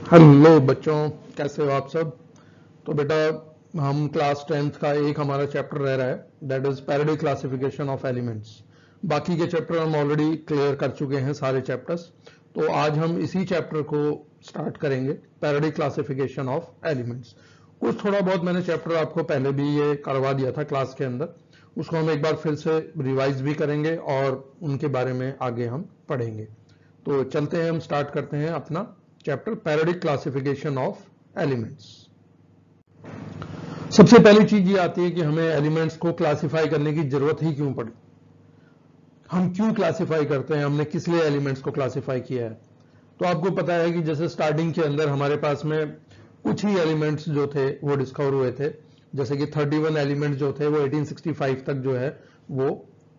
Hello बच्चों, कैसे हो आप सब। तो बेटा, हम क्लास 10th का एक हमारा चैप्टर रह रहा है, that is पैरेडी classification of elements. बाकी के चैप्टर हम ऑलरेडी क्लियर कर चुके हैं, सारे चैप्टर्स। तो आज हम इसी चैप्टर को स्टार्ट करेंगे, पैरेडी क्लासिफिकेशन ऑफ एलिमेंट्स। कुछ थोड़ा बहुत मैंने चैप्टर आपको पहले भी ये करवा दिया था क्लास के अंदर, उसको हम एक बार फिर से रिवाइज भी करेंगे और उनके बारे में आगे हम पढ़ेंगे। तो चलते हैं, हम स्टार्ट करते हैं अपना चैप्टर पैरेडिक क्लासिफिकेशन ऑफ एलिमेंट्स। सबसे पहली चीज ये आती है कि हमें एलिमेंट्स को क्लासिफाई करने की जरूरत ही क्यों पड़ी, हम क्यों क्लासिफाई करते हैं, हमने किस लिए एलिमेंट्स को क्लासिफाई किया है। तो आपको पता है कि जैसे स्टार्टिंग के अंदर हमारे पास में कुछ ही एलिमेंट्स जो थे वो डिस्कवर हुए थे, जैसे कि 31 एलिमेंट्स जो थे वो 1865 तक जो है वो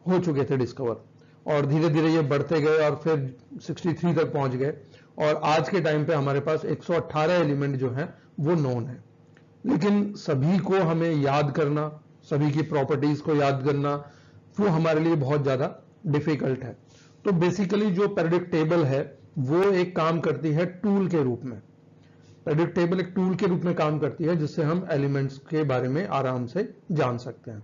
हो चुके थे डिस्कवर, और धीरे धीरे ये बढ़ते गए और फिर 63 तक पहुंच गए, और आज के टाइम पे हमारे पास 118 एलिमेंट जो है वो नोन है। लेकिन सभी को हमें याद करना, सभी की प्रॉपर्टीज को याद करना, वो हमारे लिए बहुत ज्यादा डिफिकल्ट है। तो बेसिकली जो पैरेडिक टेबल है वो एक काम करती है टूल के रूप में। पैरेडिक टेबल एक टूल के रूप में काम करती है जिससे हम एलिमेंट्स के बारे में आराम से जान सकते हैं।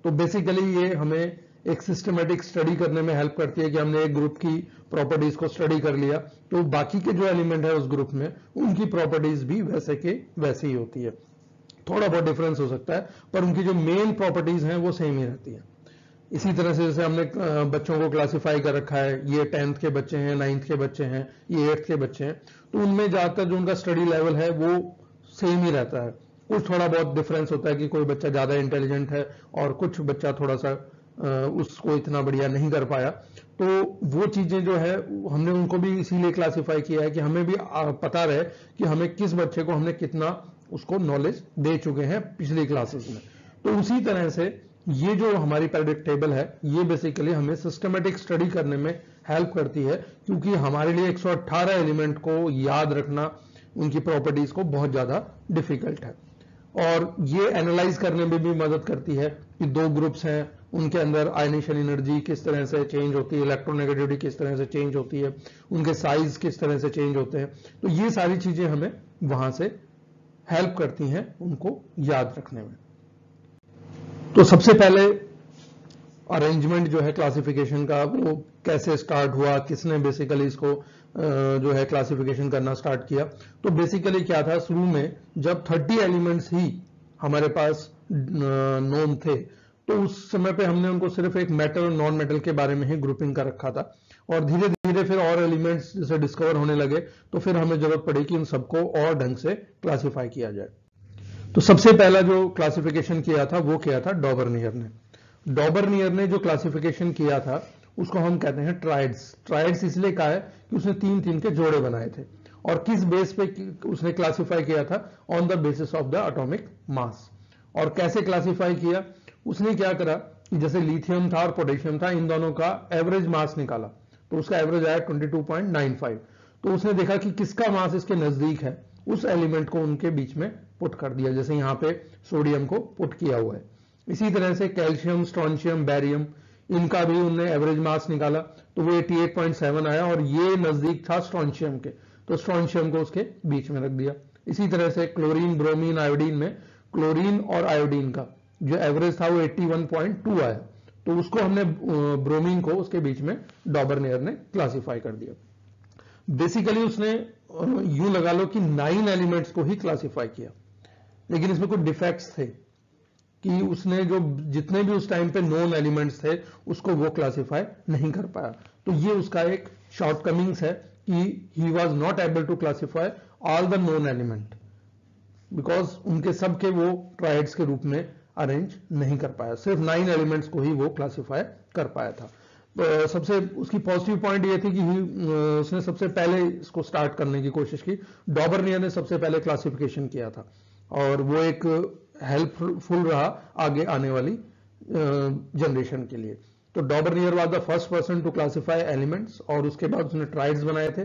तो बेसिकली ये हमें एक सिस्टमेटिक स्टडी करने में हेल्प करती है कि हमने एक ग्रुप की प्रॉपर्टीज को स्टडी कर लिया तो बाकी के जो एलिमेंट है उस ग्रुप में उनकी प्रॉपर्टीज भी वैसे के वैसे ही होती है। थोड़ा बहुत डिफरेंस हो सकता है पर उनकी जो मेन प्रॉपर्टीज हैं वो सेम ही रहती है। इसी तरह से जैसे हमने बच्चों को क्लासिफाई कर रखा है, ये 10th के बच्चे हैं, 9th के बच्चे हैं, ये 8th के बच्चे हैं, तो उनमें ज्यादातर जो उनका स्टडी लेवल है वो सेम ही रहता है। कुछ थोड़ा बहुत डिफरेंस होता है कि कोई बच्चा ज्यादा इंटेलिजेंट है और कुछ बच्चा थोड़ा सा उसको इतना बढ़िया नहीं कर पाया। तो वो चीजें जो है हमने उनको भी इसीलिए क्लासिफाई किया है कि हमें भी पता रहे कि हमें किस बच्चे को हमने कितना उसको नॉलेज दे चुके हैं पिछली क्लासेस में। तो उसी तरह से ये जो हमारी पैरेडिक टेबल है ये बेसिकली हमें सिस्टमेटिक स्टडी करने में हेल्प करती है, क्योंकि हमारे लिए 118 एलिमेंट को याद रखना, उनकी प्रॉपर्टीज को बहुत ज्यादा डिफिकल्ट है। और ये एनालाइज करने में भी मदद करती है कि दो ग्रुप्स हैं, उनके अंदर आयनेशन एनर्जी किस तरह से चेंज होती है, इलेक्ट्रोनेगेटिविटी किस तरह से चेंज होती है, उनके साइज किस तरह से चेंज होते हैं। तो ये सारी चीजें हमें वहां से हेल्प करती हैं उनको याद रखने में। तो सबसे पहले अरेंजमेंट जो है क्लासिफिकेशन का वो कैसे स्टार्ट हुआ, किसने बेसिकली इसको जो है क्लासिफिकेशन करना स्टार्ट किया। तो बेसिकली क्या था, शुरू में जब 30 एलिमेंट्स ही हमारे पास नोन थे तो उस समय पे हमने उनको सिर्फ एक मेटल और नॉन मेटल के बारे में ही ग्रुपिंग कर रखा था, और धीरे धीरे फिर और एलिमेंट्स जैसे डिस्कवर होने लगे तो फिर हमें जरूरत पड़ी कि उन सबको और ढंग से क्लासिफाई किया जाए। तो सबसे पहला जो क्लासिफिकेशन किया था वो किया था डॉबरनियर ने। डॉबरनियर ने जो क्लासिफिकेशन किया था उसको हम कहते हैं ट्राइड्स। ट्राइड्स इसलिए कहा है कि उसने 3-3 के जोड़े बनाए थे। और किस बेस पे उसने क्लासिफाई किया था, on the basis of the atomic mass. और कैसे क्लासिफाई किया, उसने क्या करा कि जैसे लिथियम था और पोटेशियम था, इन दोनों का एवरेज मास निकाला तो उसका एवरेज आया 22.95। तो उसने देखा कि किसका मास इसके नजदीक है, उस एलिमेंट को उनके बीच में पुट कर दिया, जैसे यहां पे सोडियम को पुट किया हुआ है। इसी तरह से कैल्शियम, स्ट्रोंशियम, बैरियम, इनका भी उन्होंने एवरेज मास निकाला तो वो 88.7 आया, और ये नजदीक था स्ट्रोंशियम के, तो स्ट्रोंशियम को उसके बीच में रख दिया। इसी तरह से क्लोरीन, ब्रोमीन, आयोडीन में क्लोरीन और आयोडीन का जो एवरेज था वो 81.2 आया, तो उसको हमने ब्रोमीन को उसके बीच में डॉबरनियर ने क्लासिफाई कर दिया। बेसिकली उसने यूं लगा लो कि 9 एलिमेंट्स को ही क्लासिफाई किया, लेकिन इसमें कुछ डिफेक्ट्स थे कि उसने जो जितने भी उस टाइम पे नोन एलिमेंट्स थे उसको वो क्लासिफाई नहीं कर पाया। तो ये उसका एक शॉर्टकमिंग्स है कि he was not able to classify all the known element, because उनके सबके वो ट्राइड्स के रूप में अरेंज नहीं कर पाया, सिर्फ 9 एलिमेंट्स को ही वो क्लासिफाई कर पाया था। सबसे उसकी पॉजिटिव पॉइंट ये थी कि उसने सबसे पहले इसको स्टार्ट करने की कोशिश की। डॉबरनियर ने सबसे पहले क्लासिफिकेशन किया था और वो एक हेल्पफुल रहा आगे आने वाली जनरेशन के लिए। तो Dobereiner was the first person to classify elements, और उसके बाद उसने ट्राइड्स बनाए थे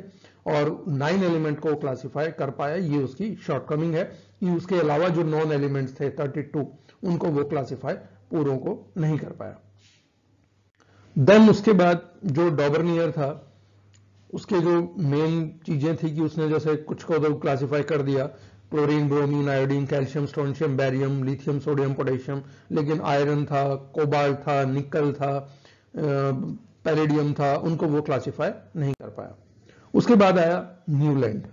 और 9 एलिमेंट को क्लासिफाई कर पाया। ये उसकी शॉर्टकमिंग है कि उसके अलावा जो नॉन एलिमेंट्स थे 32 उनको वो क्लासिफाई पूरों को नहीं कर पाया। देन उसके बाद जो डॉबरनियर था उसके जो मेन चीजें थी कि उसने जैसे कुछ को तो क्लासिफाई कर दिया, chlorine, bromine, iodine, calcium, strontium, barium, lithium, sodium, potassium, लेकिन आयरन था, कोबाल्ट था, निकल था, पैलेडियम था, उनको वो क्लासिफाई नहीं कर पाया। उसके बाद आया न्यूलैंड।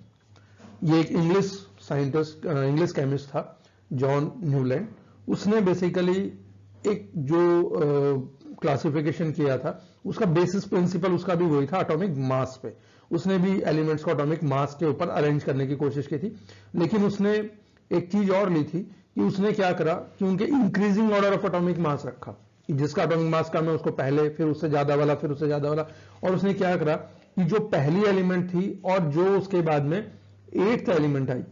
ये एक इंग्लिश साइंटिस्ट, इंग्लिश केमिस्ट था, जॉन न्यूलैंड। उसने बेसिकली एक जो क्लासिफिकेशन किया था, उसका बेसिस प्रिंसिपल उसका भी वही था, एटॉमिक मास पे। उसने भी एलिमेंट्स को एटॉमिक मास के ऊपर अरेंज करने की कोशिश की थी, लेकिन उसने एक चीज और ली थी कि उसने क्या करा कि उनके increasing order of atomic mass रखा, कि जिसका एटॉमिक मास कम है उसको पहले, फिर उससे ज्यादा वाला, फिर उससे ज्यादा वाला। और उसने क्या करा कि जो पहली एलिमेंट थी और जो उसके बाद में 8th एलिमेंट आई,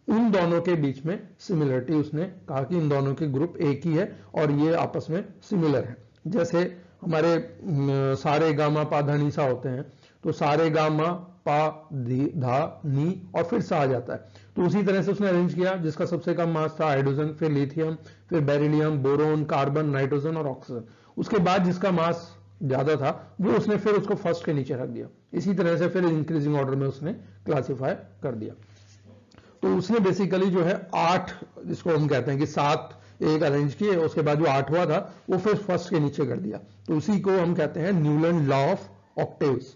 उन दोनों के बीच में सिमिलरिटी, उसने कहा कि इन दोनों के ग्रुप एक ही है और ये आपस में सिमिलर है। जैसे हमारे सारे गामा पा धा नी सा होते हैं, तो सारे गामा पा धा नी और फिर सा आ जाता है। तो उसी तरह से उसने अरेंज किया, जिसका सबसे कम मास था हाइड्रोजन, फिर लिथियम, फिर बेरिलियम, बोरोन, कार्बन, नाइट्रोजन और ऑक्सीजन। उसके बाद जिसका मास ज्यादा था वो उसने फिर उसको फर्स्ट के नीचे रख दिया। इसी तरह से फिर इंक्रीजिंग ऑर्डर में उसने क्लासिफाई कर दिया। तो उसने बेसिकली जो है 8, जिसको हम कहते हैं कि 7 एक अरेंज किए, उसके बाद जो 8वां था वो फिर फर्स्ट के नीचे कर दिया। तो उसी को हम कहते हैं Newland law of octaves.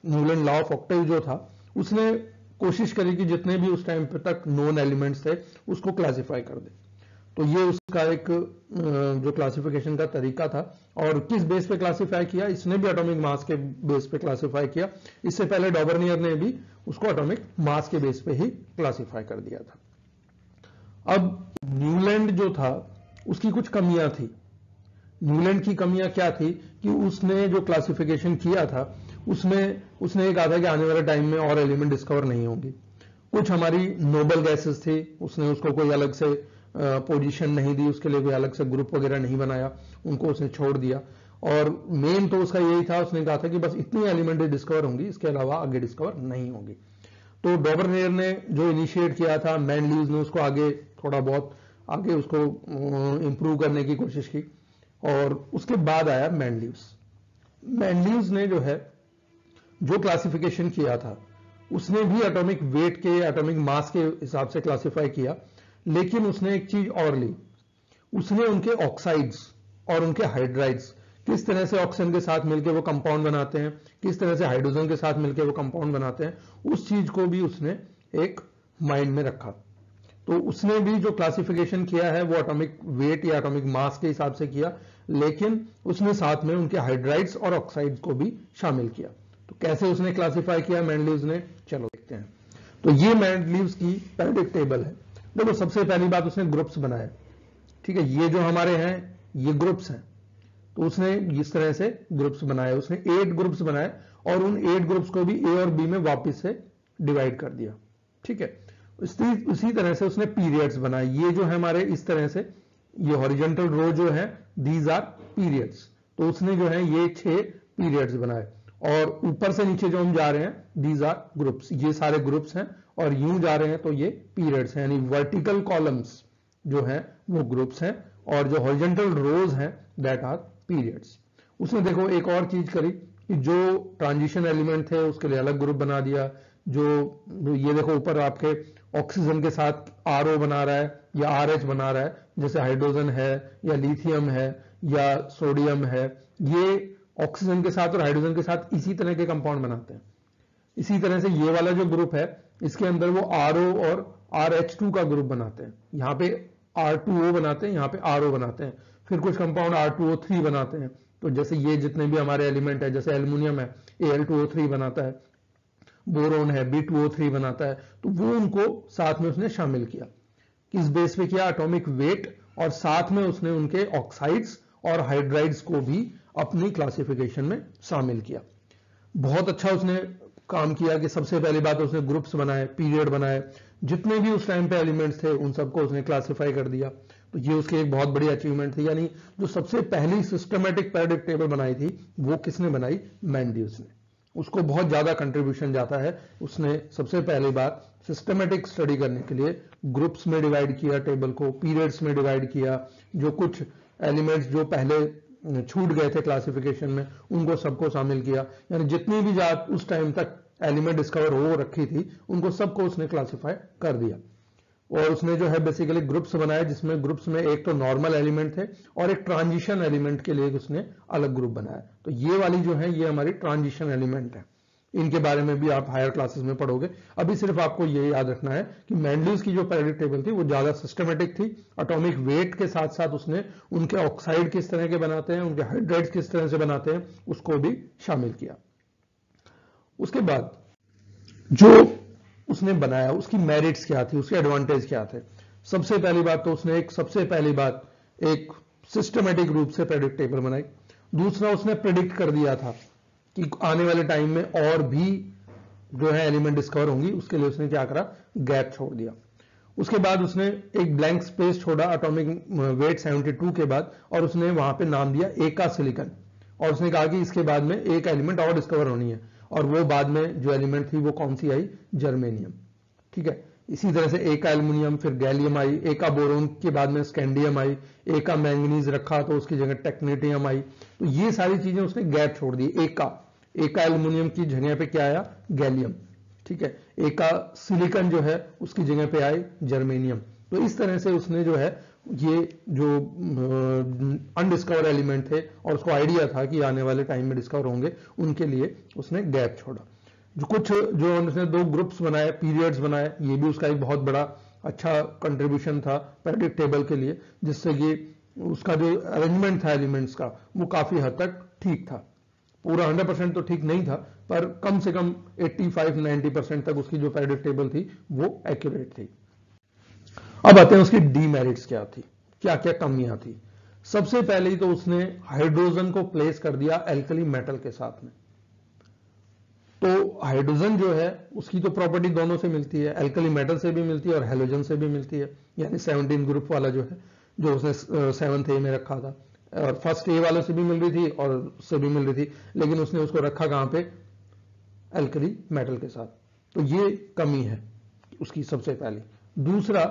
Newland law of octave जो था, उसने कोशिश करी कि जितने भी उस टाइम पे तक नोन एलिमेंट्स थे उसको क्लासिफाई कर दे। तो ये उसका एक जो क्लासिफिकेशन का तरीका था। और किस बेस पे क्लासिफाई किया, इसने भी एटॉमिक मास के बेस पे क्लासिफाई किया। इससे पहले डॉबर्नियर ने भी उसको एटॉमिक मास के बेस पे ही क्लासिफाई कर दिया था। अब न्यूलैंड जो था उसकी कुछ कमियां थी। न्यूलैंड की कमियां क्या थी कि उसने जो क्लासिफिकेशन किया था उसमें उसने ये कहा था कि आने वाले टाइम में और एलिमेंट डिस्कवर नहीं होंगी। कुछ हमारी नोबल गैसेस थी, उसने उसको कोई अलग से पोजीशन नहीं दी, उसके लिए कोई अलग से ग्रुप वगैरह नहीं बनाया, उनको उसने छोड़ दिया। और मेन तो उसका यही था, उसने कहा था कि बस इतनी एलिमेंट डिस्कवर होंगी, इसके अलावा आगे डिस्कवर नहीं होंगी। तो डॉबर्नियर ने जो इनिशिएट किया था, मैनलीव्स ने उसको आगे थोड़ा बहुत आगे उसको इंप्रूव करने की कोशिश की। और उसके बाद आया मैनलीव्स। मैनलीव्स ने जो है जो क्लासिफिकेशन किया था, उसने भी एटॉमिक वेट के, एटॉमिक मास के हिसाब से क्लासिफाई किया, लेकिन उसने एक चीज और ली। उसने उनके ऑक्साइड्स और उनके हाइड्राइड्स, किस तरह से ऑक्सीजन के साथ मिलकर वो कंपाउंड बनाते हैं, किस तरह से हाइड्रोजन के साथ मिलकर वो कंपाउंड बनाते हैं, उस चीज को भी उसने एक माइंड में रखा। तो उसने भी जो क्लासिफिकेशन किया है वो एटॉमिक वेट या एटॉमिक मास के हिसाब से किया, लेकिन उसने साथ में उनके हाइड्राइड्स और ऑक्साइड्स को भी शामिल किया। तो कैसे उसने क्लासिफाई किया मैनलीव्स ने, चलो देखते हैं। तो ये मैनलीव्स की पेरियोडिक टेबल है। देखो, सबसे पहली बात उसने ग्रुप्स बनाए। ठीक है, ये जो हमारे हैं ये ग्रुप्स हैं। तो उसने इस तरह से ग्रुप्स बनाए, उसने 8 ग्रुप्स बनाए और उन 8 ग्रुप्स को भी ए और बी में वापस से डिवाइड कर दिया। ठीक है, उसी तरह से उसने पीरियड्स बनाए। ये जो है हमारे इस तरह से, ये हॉरिजॉन्टल रो जो है, दीज आर पीरियड्स। तो उसने जो है ये 6 पीरियड्स बनाए। और ऊपर से नीचे जो हम जा रहे हैं, दीज आर ग्रुप्स, ये सारे ग्रुप्स हैं। और यूं जा रहे हैं तो ये पीरियड्स हैं, यानी वर्टिकल कॉलम्स जो है वो ग्रुप्स हैं, और जो हॉरिजॉन्टल रोज हैं दैट आर पीरियड्स। उसने देखो एक और चीज करी कि जो ट्रांजिशन एलिमेंट थे उसके लिए अलग ग्रुप बना दिया। जो ये देखो ऊपर आपके ऑक्सीजन के साथ आरओ बना रहा है या आरएच बना रहा है, जैसे हाइड्रोजन है या लिथियम है या सोडियम है, ये ऑक्सीजन के साथ और हाइड्रोजन के साथ इसी तरह के कंपाउंड बनाते हैं। इसी तरह से ये वाला जो ग्रुप है, इसके अंदर वो आरओ और RH2 का ग्रुप बनाते हैं। यहाँ पे R2O बनाते हैं, यहाँ पे RO बनाते हैं। फिर कुछ कंपाउंड R2O3 बनाते हैं। तो जैसे ये जितने भी हमारे एलिमेंट है, जैसे एल्युमिनियम है, Al2O3 बनाता है, बोरोन है, B2O3 बनाता है। तो वो उनको साथ में उसने शामिल किया। किस बेस पे किया, एटॉमिक वेट, और साथ में उसने उनके ऑक्साइड्स और हाइड्राइड्स को भी अपनी क्लासिफिकेशन में शामिल किया। बहुत अच्छा उसने काम किया कि सबसे पहली बात उसने ग्रुप्स बनाए, पीरियड बनाए, जितने भी उस टाइम पे एलिमेंट्स थे उन सबको उसने क्लासिफाई कर दिया। तो ये उसकी एक बहुत बड़ी अचीवमेंट थी। यानी जो सबसे पहली सिस्टमेटिक पेरियोडिक टेबल बनाई थी वो किसने बनाई, मैनलीव्स ने। उसको बहुत ज्यादा कंट्रीब्यूशन जाता है। उसने सबसे पहली बार सिस्टमेटिक स्टडी करने के लिए ग्रुप्स में डिवाइड किया टेबल को, पीरियड्स में डिवाइड किया, जो कुछ एलिमेंट्स जो पहले छूट गए थे क्लासिफिकेशन में उनको सबको शामिल किया। यानी जितनी भी जात उस टाइम तक एलिमेंट डिस्कवर हो रखी थी उनको सबको उसने क्लासिफाई कर दिया। और उसने जो है बेसिकली ग्रुप्स बनाए, जिसमें ग्रुप्स में एक तो नॉर्मल एलिमेंट थे और एक ट्रांजिशन एलिमेंट के लिए उसने अलग ग्रुप बनाया। तो ये वाली जो है ये हमारी ट्रांजिशन एलिमेंट है, इनके बारे में भी आप हायर क्लासेस में पढ़ोगे। अभी सिर्फ आपको ये याद रखना है कि मेंडलीव्स की जो पीरियोडिक टेबल थी वो ज्यादा सिस्टमेटिक थी। एटॉमिक वेट के साथ साथ उसने उनके ऑक्साइड किस तरह के बनाते हैं, उनके हाइड्राइड्स किस तरह से बनाते हैं, उसको भी शामिल किया। उसके बाद जो उसने बनाया उसकी मेरिट्स क्या थी, उसके एडवांटेज क्या थे। सबसे पहली बात तो उसने एक सिस्टमेटिक रूप से प्रेडिक्ट टेबल बनाई। दूसरा, उसने प्रेडिक्ट कर दिया था कि आने वाले टाइम में और भी जो है एलिमेंट डिस्कवर होंगी, उसके लिए उसने क्या करा, गैप छोड़ दिया। उसके बाद उसने एक ब्लैंक स्पेस छोड़ा एटॉमिक वेट 72 के बाद, और उसने वहां पे नाम दिया एका सिलिकॉन, और उसने कहा कि इसके बाद में एक एलिमेंट और डिस्कवर होनी है, और वो बाद में जो एलिमेंट थी वो कौन सी आई, जर्मेनियम। ठीक है, इसी तरह से एका एल्युमिनियम, फिर गैलियम आई, एका बोरोन के बाद में स्कैंडियम आई, एका मैंगनीज रखा तो उसकी जगह टेक्नेटियम आई। तो ये सारी चीजें उसने गैप छोड़ दी। एका एल्युमिनियम की जगह पे क्या आया, गैलियम। ठीक है, एका सिलिकॉन जो है उसकी जगह पे आए जर्मेनियम। तो इस तरह से उसने जो है ये जो अनडिस्कवर एलिमेंट थे और उसको आइडिया था कि आने वाले टाइम में डिस्कवर होंगे, उनके लिए उसने गैप छोड़ा। जो उसने 2 ग्रुप्स बनाए, पीरियड्स बनाए, ये भी उसका एक बहुत बड़ा अच्छा कंट्रीब्यूशन था पीरियोडिक टेबल के लिए, जिससे कि उसका जो अरेंजमेंट था एलिमेंट्स का वो काफी हद तक ठीक था। पूरा 100% तो ठीक नहीं था, पर कम से कम 85-90% तक उसकी जो पीरियोडिक टेबल थी वो एक्यूरेट थी। अब आते हैं उसकी डीमेरिट्स क्या थी, क्या क्या कमियां थी। सबसे पहले तो उसने हाइड्रोजन को प्लेस कर दिया एल्कली मेटल के साथ में। तो हाइड्रोजन जो है उसकी तो प्रॉपर्टी दोनों से मिलती है, एल्कली मेटल से भी मिलती है और हैलोजन से भी मिलती है। यानी 17 ग्रुप वाला जो है, जो उसने 7th ए में रखा था, और फर्स्ट ए वाले से भी मिल रही थी और उससे भी मिल रही थी, लेकिन उसने उसको रखा कहां पे, एल्कली मेटल के साथ। तो ये कमी है उसकी सबसे पहली। दूसरा,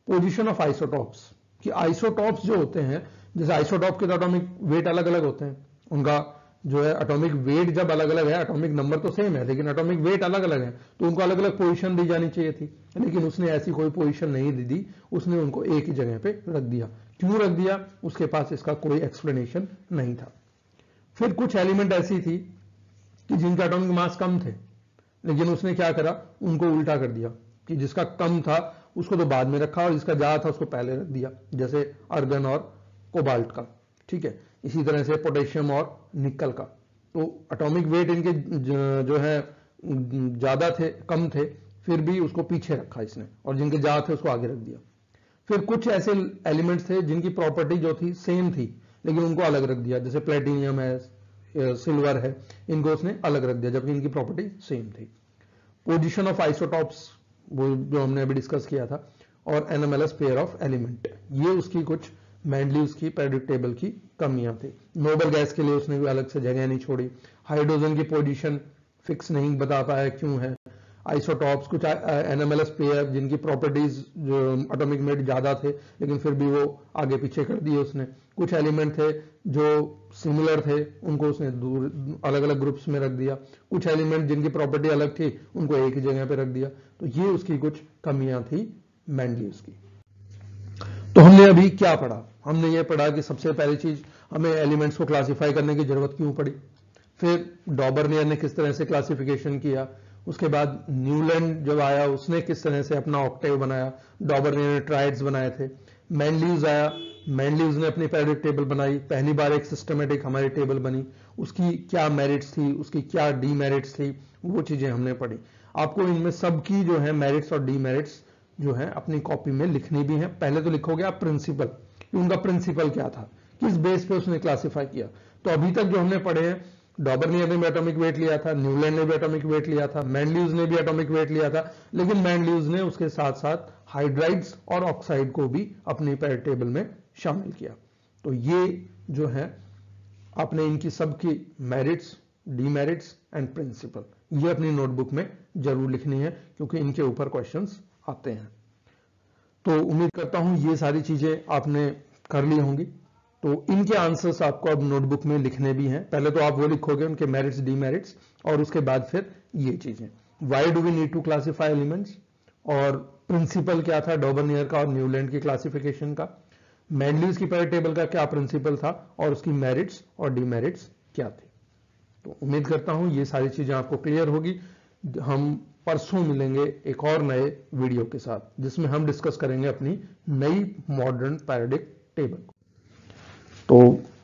पोजीशन ऑफ आइसोटॉप्स, कि आइसोटॉप्स जो होते हैं, जैसे आइसोटॉप के तो एटॉमिक वेट अलग अलग होते हैं, उनका जो है एटॉमिक वेट जब अलग अलग है, एटॉमिक नंबर तो सेम है लेकिन एटॉमिक वेट अलग अलग है, तो उनको अलग अलग पोजीशन दी जानी चाहिए थी, लेकिन उसने ऐसी कोई पोजीशन नहीं दी, उसने उनको एक ही जगह पे रख दिया। क्यों रख दिया, उसके पास इसका कोई एक्सप्लेनेशन नहीं था। फिर कुछ एलिमेंट ऐसी थी कि जिनका एटॉमिक मास कम थे, लेकिन उसने क्या करा, उनको उल्टा कर दिया कि जिसका कम था उसको तो बाद में रखा और जिसका ज्यादा था उसको पहले रख दिया, जैसे अर्गन और कोबाल्ट का। ठीक है, इसी तरह से पोटेशियम और निकल का। तो एटॉमिक वेट इनके जो है ज्यादा थे, कम थे, फिर भी उसको पीछे रखा इसने, और जिनके ज्यादा थे उसको आगे रख दिया। फिर कुछ ऐसे एलिमेंट्स थे जिनकी प्रॉपर्टी जो थी सेम थी, लेकिन उनको अलग रख दिया, जैसे प्लेटिनियम है, सिल्वर है, इनको उसने अलग रख दिया जबकि इनकी प्रॉपर्टी सेम थी। पोजीशन ऑफ आइसोटॉप्स, वो जो हमने अभी डिस्कस किया था, और एनएमएलएस पेयर ऑफ एलिमेंट, ये उसकी कुछ मेंडलीव्स की पीरियोडिक टेबल की कमियां थी। नोबल गैस के लिए उसने कोई अलग से जगह नहीं छोड़ी। हाइड्रोजन की पोजीशन फिक्स नहीं बता पाया क्यों है। आइसोटॉप्स, कुछ एनएमएलएस पेयर जिनकी प्रॉपर्टीज जो एटॉमिक वेट ज्यादा थे लेकिन फिर भी वो आगे पीछे कर दिए उसने। कुछ एलिमेंट थे जो सिमिलर थे, उनको उसने दूर अलग अलग ग्रुप्स में रख दिया। कुछ एलिमेंट जिनकी प्रॉपर्टी अलग थी उनको एक ही जगह पे रख दिया। तो ये उसकी कुछ कमियां थी मेंडलीव्स की। तो हमने अभी क्या पढ़ा, हमने ये पढ़ा कि सबसे पहली चीज हमें एलिमेंट्स को क्लासिफाई करने की जरूरत क्यों पड़ी, फिर डॉबरनियर ने किस तरह से क्लासिफिकेशन किया, उसके बाद न्यूलैंड जब आया उसने किस तरह से अपना ऑक्टेव बनाया, डॉबरनियर ने ट्राइड्स बनाए थे। मेंडलीव्स आया, मेंडलीव्स ने अपनी पीरियोडिक टेबल बनाई, पहली बार एक सिस्टमेटिक हमारी टेबल बनी, उसकी क्या मेरिट्स थी, उसकी क्या डीमेरिट्स थी, वो चीजें हमने पढ़ी। आपको इनमें सबकी जो है मेरिट्स और डीमेरिट्स जो है अपनी कॉपी में लिखनी भी है। पहले तो लिखोगे आप प्रिंसिपल, कि उनका प्रिंसिपल क्या था, किस बेस पे उसने क्लासिफाई किया। तो अभी तक जो हमने पढ़े हैं, डॉबरनियर ने भी एटॉमिक वेट लिया था, न्यूलैंड ने भी एटॉमिक वेट लिया था, मेंडलीव्स ने भी एटॉमिक वेट लिया था, लेकिन मेंडलीव्स ने उसके साथ साथ हाइड्राइड्स और ऑक्साइड को भी अपनी पीरियोडिक टेबल में शामिल किया। तो ये जो है आपने इनकी सबकी मेरिट्स, डीमेरिट्स एंड प्रिंसिपल, ये अपनी नोटबुक में जरूर लिखनी है क्योंकि इनके ऊपर क्वेश्चंस आते हैं। तो उम्मीद करता हूं ये सारी चीजें आपने कर ली होंगी। तो इनके आंसर्स आपको अब नोटबुक में लिखने भी हैं। पहले तो आप वो लिखोगे उनके मेरिट्स डीमेरिट्स, और उसके बाद फिर ये चीजें, why do we need to classify elements, और प्रिंसिपल क्या था डॉबर्नियर का और न्यूलैंड की क्लासिफिकेशन का, मैंडलीज की पेरिट टेबल का क्या प्रिंसिपल था और उसकी मेरिट्स और डीमेरिट्स क्या थे। तो उम्मीद करता हूं ये सारी चीजें आपको क्लियर होगी। हम परसों मिलेंगे एक और नए वीडियो के साथ जिसमें हम डिस्कस करेंगे अपनी नई मॉडर्न पैराडिक टेबल। तो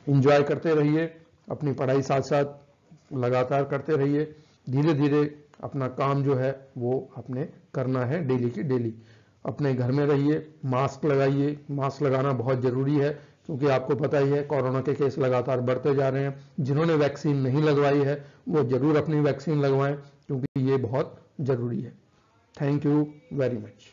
एंजॉय करते रहिए, अपनी पढ़ाई साथ साथ लगातार करते रहिए, धीरे धीरे अपना काम जो है वो अपने करना है डेली की डेली। अपने घर में रहिए, मास्क लगाइए, मास्क लगाना बहुत जरूरी है क्योंकि आपको पता ही है कोरोना के केस लगातार बढ़ते जा रहे हैं। जिन्होंने वैक्सीन नहीं लगवाई है वो जरूर अपनी वैक्सीन लगवाएं क्योंकि ये बहुत जरूरी है। Thank you very much.